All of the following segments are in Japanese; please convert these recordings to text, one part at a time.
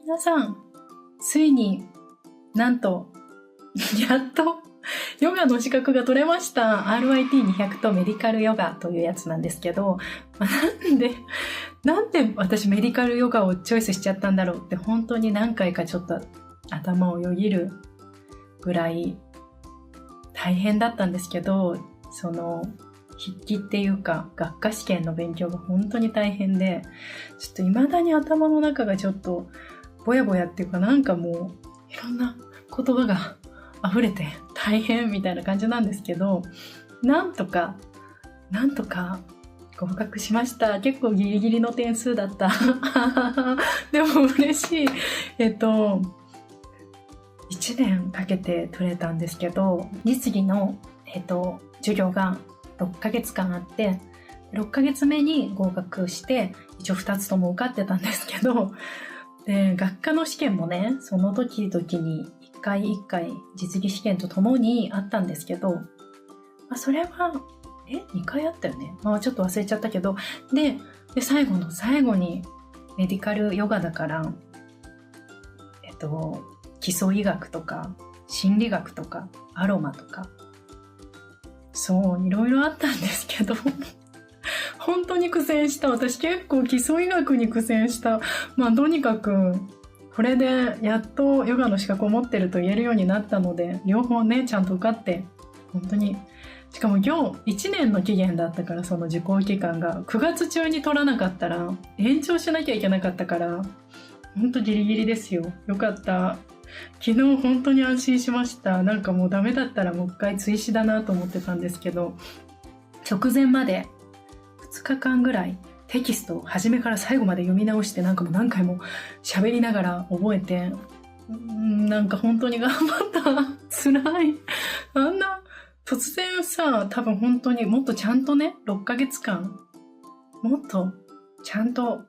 皆さん、ついになんとやっとヨガの資格が取れました。 RIT200 とメディカルヨガというやつなんですけど、なんで私メディカルヨガをチョイスしちゃったんだろうって本当に何回かちょっと頭をよぎるぐらい大変だったんですけど、その筆記っていうか学科試験の勉強が本当に大変で、ちょっと未だに頭の中がちょっとぼやぼやっていうか、なんかもういろんな言葉が溢れて大変みたいな感じなんですけど、なんとか合格しました。結構ギリギリの点数だったでも嬉しい。1年かけて取れたんですけど、実技の、授業が6ヶ月間あって、6ヶ月目に合格して一応2つとも受かってたんですけど、で学科の試験もね、その時々に1回1回実技試験とともにあったんですけど、それは2回あったよね。ちょっと忘れちゃったけど、で最後の最後にメディカルヨガだから基礎医学とか心理学とかアロマとか、そういろいろあったんですけど本当に苦戦した。私結構基礎医学に苦戦した。とにかくこれでやっとヨガの資格を持ってると言えるようになったので、両方ねちゃんと受かって、本当に、しかも今日1年の期限だったから、その受講期間が9月中に取らなかったら延長しなきゃいけなかったから、本当ギリギリですよ。よかった。昨日本当に安心しました。なんかもうダメだったらもう一回追試だなと思ってたんですけど、直前まで2日間ぐらいテキストを初めから最後まで読み直して、なんかもう何回も喋りながら覚えて、なんか本当に頑張った。辛い。あんな突然さ、多分本当にもっとちゃんとね、6ヶ月間もっとちゃんと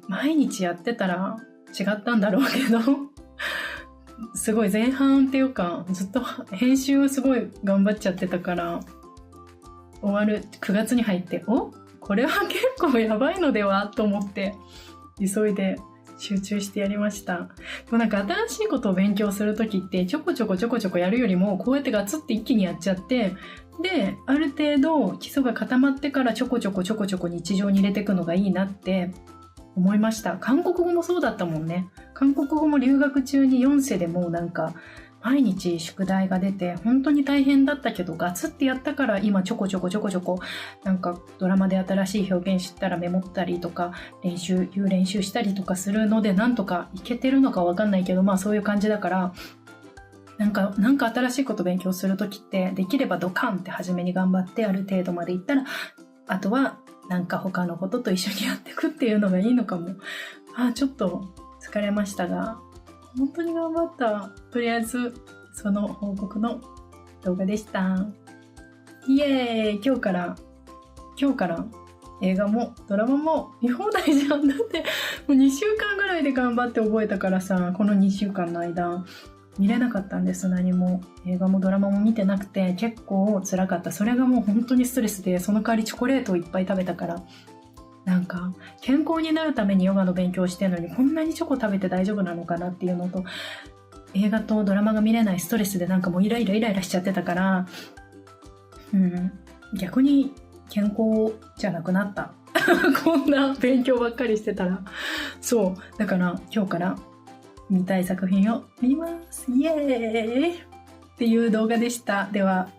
毎日やってたら違ったんだろうけどすごい前半っていうか、ずっと編集をすごい頑張っちゃってたから、終わる9月に入ってこれは結構やばいのではと思って急いで集中してやりました。でもなんか新しいことを勉強するときってちょこちょこやるよりも、こうやってガツって一気にやっちゃって、である程度基礎が固まってからちょこちょこ日常に入れていくのがいいなって思いました。韓国語もそうだったもんね。韓国語も留学中に4世でもうなんか毎日宿題が出て本当に大変だったけど、ガツってやったから今ちょこちょこなんかドラマで新しい表現知ったらメモったりとか練習したりとかするので、なんとかいけてるのかわかんないけど、そういう感じだから、なんか新しいこと勉強するときってできればドカンって初めに頑張って、ある程度までいったらあとはなんか他のことと一緒にやっていくっていうのがいいのかも。ちょっと疲れましたが本当に頑張った。とりあえずその報告の動画でした。イエーイ。今日から映画もドラマも見放題じゃん。だってもう2週間ぐらいで頑張って覚えたからさ、この2週間の間見れなかったんです。何も映画もドラマも見てなくて結構辛かった。それがもう本当にストレスで、その代わりチョコレートをいっぱい食べたから、なんか健康になるためにヨガの勉強してるのにこんなにチョコ食べて大丈夫なのかなっていうのと、映画とドラマが見れないストレスでなんかもうイライラしちゃってたから、逆に健康じゃなくなったこんな勉強ばっかりしてたら。そうだから今日から見たい作品を見ます。イエーイっていう動画でした。では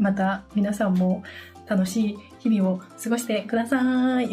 また皆さんも楽しい日々を過ごしてください